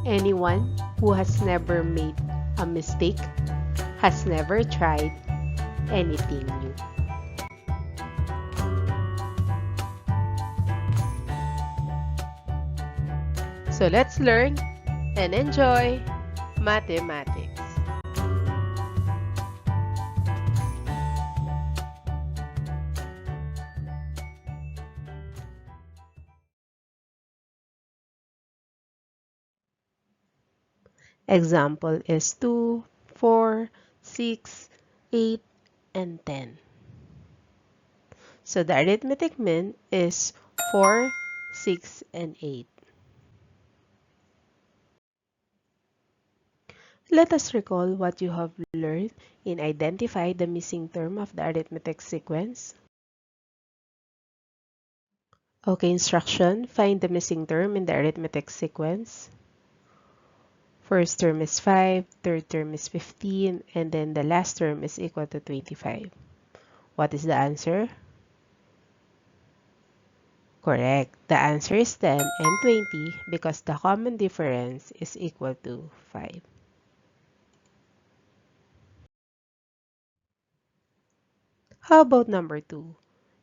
Anyone who has never made a mistake has never tried anything new. So let's learn and enjoy mathematics. Example is 2, 4, 6, 8, and 10. So the arithmetic mean is 4, 6, and 8. Let us recall what you have learned in identify the missing term of the arithmetic sequence. Okay, instruction, find the missing term in the arithmetic sequence. First term is 5, third term is 15, and then the last term is equal to 25. What is the answer? Correct. The answer is 10 and 20 because the common difference is equal to 5. How about number 2?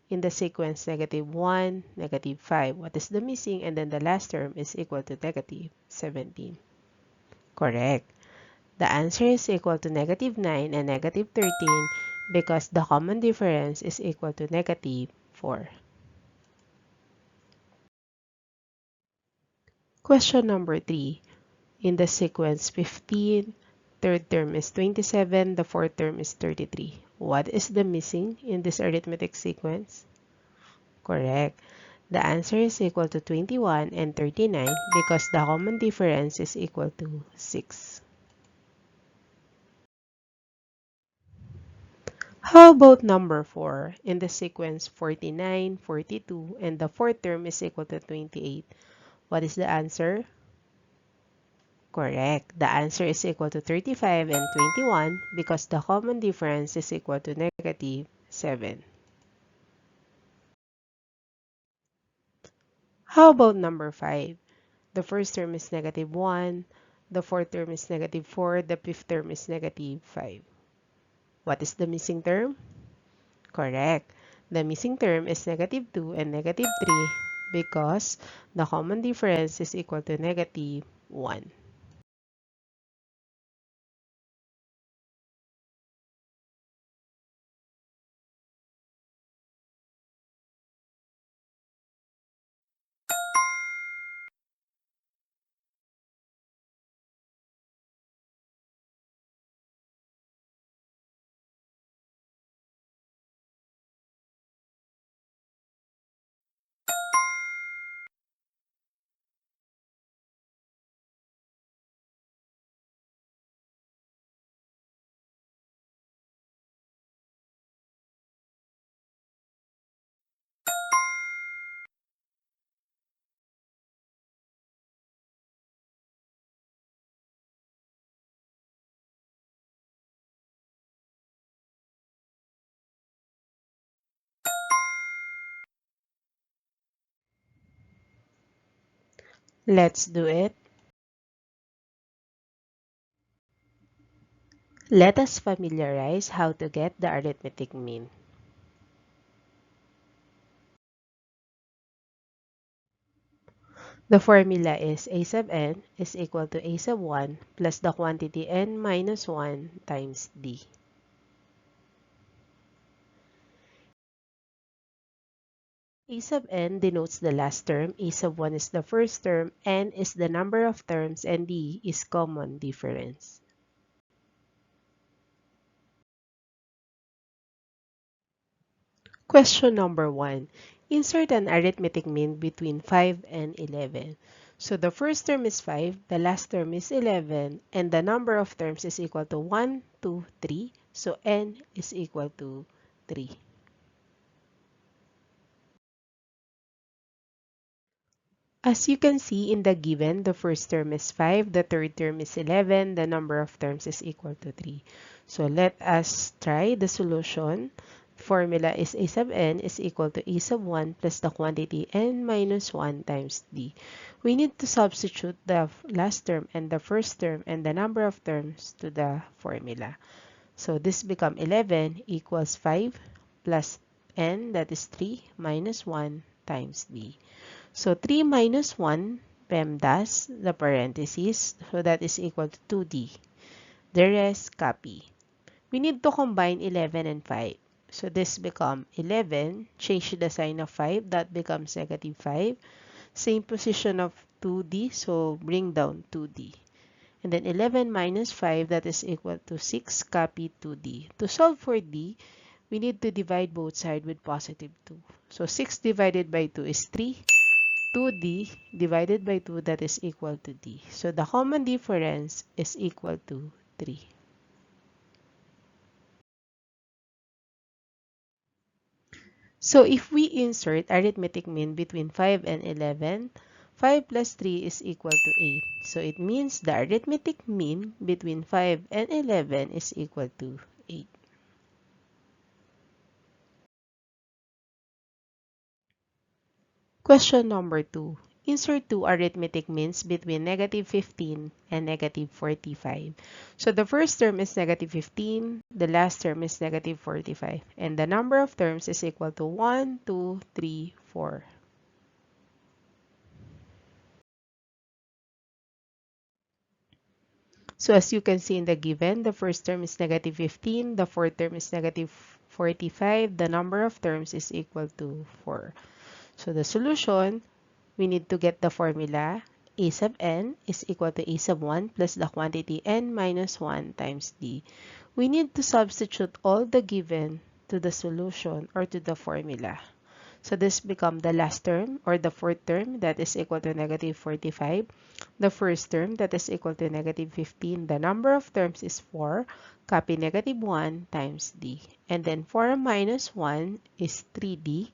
In the sequence -1, -5, what is the missing? And then the last term is equal to -17. Correct. The answer is equal to -9 and -13 because the common difference is equal to -4. Question number 3. In the sequence 15, third term is 27, the fourth term is 33. What is the missing in this arithmetic sequence? Correct. The answer is equal to 21 and 39 because the common difference is equal to 6. How about number 4? In the sequence 49, 42, and the fourth term is equal to 28. What is the answer? Correct. The answer is equal to 35 and 21 because the common difference is equal to -7. How about number 5? The first term is -1, the fourth term is -4, the fifth term is -5. What is the missing term? Correct. The missing term is -2 and -3 because the common difference is equal to -1. Let's do it. Let us familiarize how to get the arithmetic mean. The formula is a sub n is equal to a sub 1 plus the quantity n minus 1 times d. A sub n denotes the last term, a sub 1 is the first term, n is the number of terms, and d is common difference. Question number 1. Insert an arithmetic mean between 5 and 11. So the first term is 5, the last term is 11, and the number of terms is equal to 1, 2, 3. So n is equal to 3. As you can see in the given, the first term is 5, the third term is 11, the number of terms is equal to 3. So let us try the solution. formula is a sub n is equal to a sub 1 plus the quantity n minus 1 times d. We need to substitute the last term and the first term and the number of terms to the formula. So this become 11 equals 5 plus n, that is 3, minus 1 times d. So 3 minus 1, PEMDAS, the parentheses, so that is equal to 2d. The rest, copy. We need to combine 11 and 5. So this become 11, change the sign of 5, that becomes negative 5. Same position of 2d, so bring down 2d. And then 11 minus 5, that is equal to 6, copy 2d. To solve for d, we need to divide both sides with positive 2. So 6 divided by 2 is 3. 2d divided by 2, that is equal to d. So the common difference is equal to 3. So if we insert arithmetic mean between 5 and 11, 5 plus 3 is equal to 8. So it means the arithmetic mean between 5 and 11 is equal to 8. Question number 2. Insert two arithmetic means between negative 15 and negative 45. So the first term is negative 15, the last term is negative 45, and the number of terms is equal to 1, 2, 3, 4. So as you can see in the given, the first term is negative 15, the fourth term is negative 45, the number of terms is equal to 4. So the solution, we need to get the formula. A sub n is equal to a sub 1 plus the quantity n minus 1 times d. We need to substitute all the given to the solution or to the formula. So this become the last term or the fourth term, that is equal to negative 45. The first term, that is equal to negative 15. The number of terms is 4. Copy negative 1 times d. And then 4 minus 1 is 3d.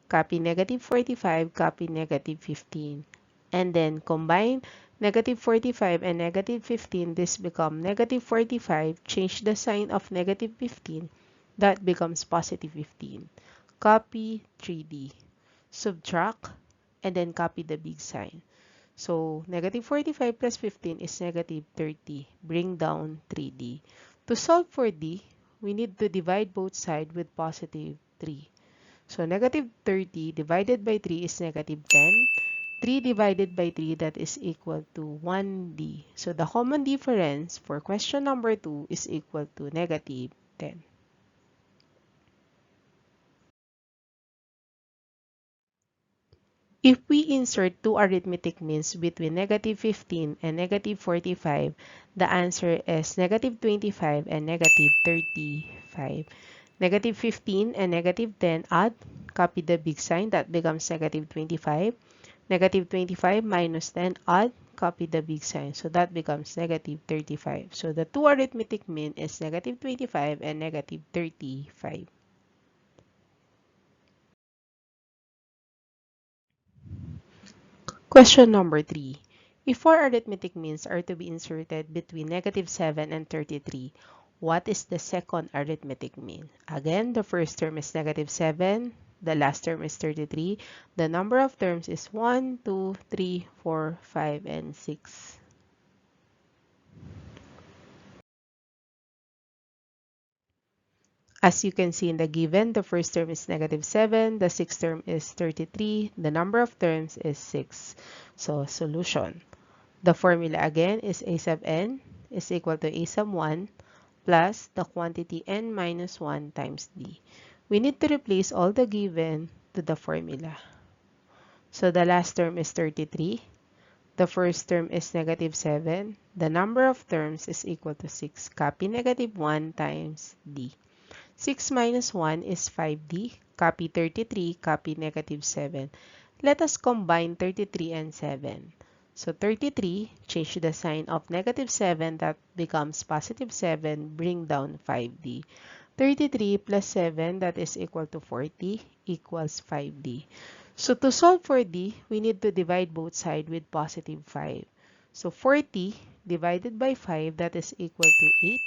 Copy negative 45, copy negative 15. And then combine negative 45 and negative 15. This become negative 45. Change the sign of negative 15. That becomes positive 15. Copy 3d. Subtract and then copy the big sign. So negative 45 plus 15 is negative 30. Bring down 3d. To solve for d, we need to divide both sides with positive 3. So negative 30 divided by 3 is negative 10. 3 divided by 3, that is equal to 1d. So the common difference for question number 2 is equal to negative 10. If we insert two arithmetic means between negative 15 and negative 45, the answer is negative 25 and negative 35. Negative 15 and negative 10 add, copy the big sign, that becomes negative 25. Negative 25 minus 10 add, copy the big sign, so that becomes negative 35. So the two arithmetic mean is negative 25 and negative 35. Question number 3. If four arithmetic means are to be inserted between negative 7 and 33, what is the second arithmetic mean? Again, the first term is negative 7, the last term is 33. The number of terms is 1, 2, 3, 4, 5, and 6. As you can see in the given, the first term is negative 7, the sixth term is 33, the number of terms is 6. So, solution. The formula again is a sub n is equal to a sub 1 plus the quantity n minus 1 times d. We need to replace all the given to the formula. So the last term is 33. The first term is negative 7. The number of terms is equal to 6. Copy negative 1 times d. 6 minus 1 is 5d. Copy 33, copy negative 7. Let us combine 33 and 7. So 33, change the sign of negative 7, that becomes positive 7, bring down 5d. 33 plus 7, that is equal to 40, equals 5d. So to solve for d, we need to divide both sides with positive 5. So 40 divided by 5, that is equal to 8.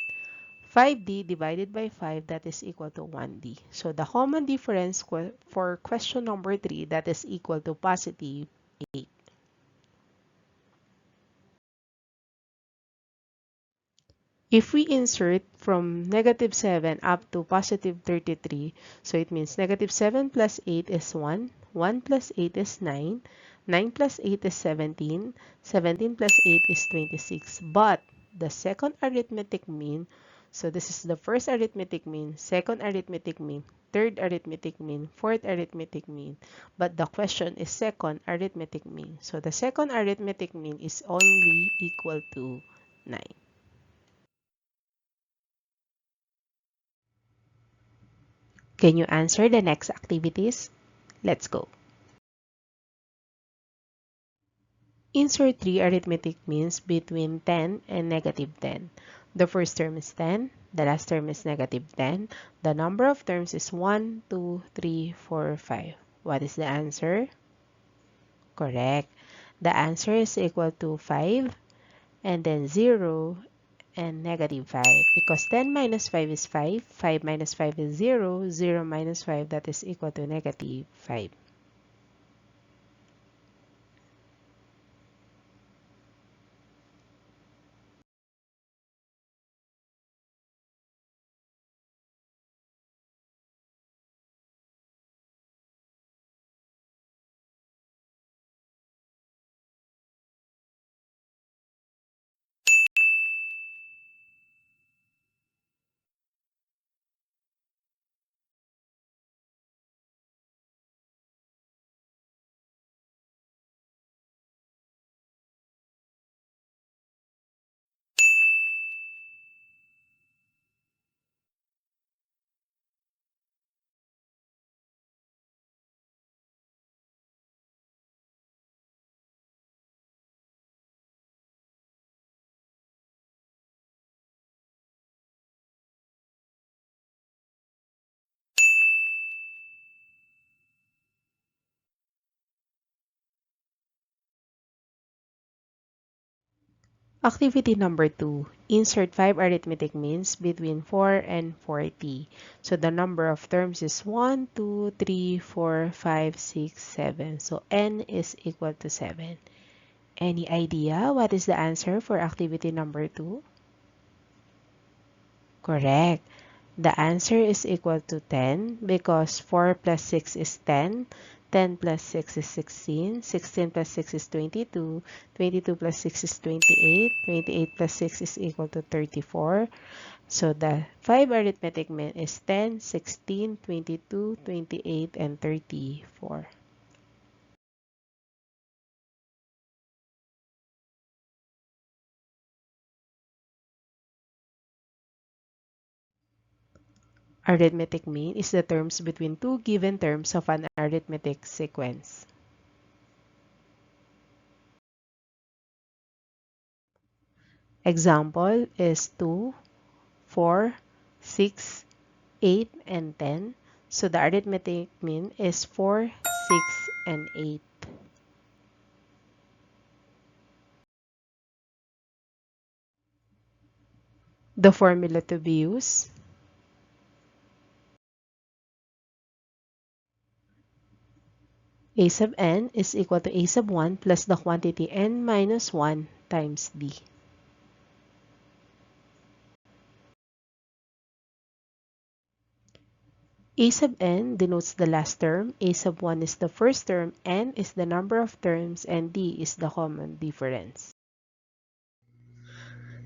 5d divided by 5, that is equal to 1d. So the common difference for question number 3, that is equal to positive 8. If we insert from negative 7 up to positive 33, so it means negative 7 plus 8 is 1, 1 plus 8 is 9, 9 plus 8 is 17, 17 plus 8 is 26. But the second arithmetic mean, so this is the first arithmetic mean, second arithmetic mean, third arithmetic mean, fourth arithmetic mean. But the question is second arithmetic mean. So the second arithmetic mean is only equal to 9. Can you answer the next activities? Let's go. Insert three arithmetic means between 10 and negative 10. The first term is 10, the last term is negative 10. The number of terms is 1, 2, 3, 4, 5. What is the answer? Correct. The answer is equal to 5 and then 0 and negative 5 because 10 minus 5 is 5, 5 minus 5 is 0, 0 minus 5, that is equal to negative 5. Activity number 2. Insert 5 arithmetic means between 4 and 40. So the number of terms is 1, 2, 3, 4, 5, 6, 7. So n is equal to 7. Any idea what is the answer for activity number 2? Correct. The answer is equal to 10 because 4 plus 6 is 10. 10 plus 6 is 16. 16 plus 6 is 22. 22 plus 6 is 28. 28 plus 6 is equal to 34. So the 5 arithmetic mean is 10, 16, 22, 28, and 34. Arithmetic mean is the terms between two given terms of an arithmetic sequence. Example is 2, 4, 6, 8, and 10. So the arithmetic mean is 4, 6, and 8. The formula to be used: a sub n is equal to a sub 1 plus the quantity n minus 1 times d. A sub n denotes the last term, a sub 1 is the first term, n is the number of terms, and d is the common difference.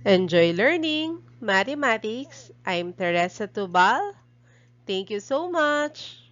Enjoy learning mathematics. I'm Teresa Tubal. Thank you so much.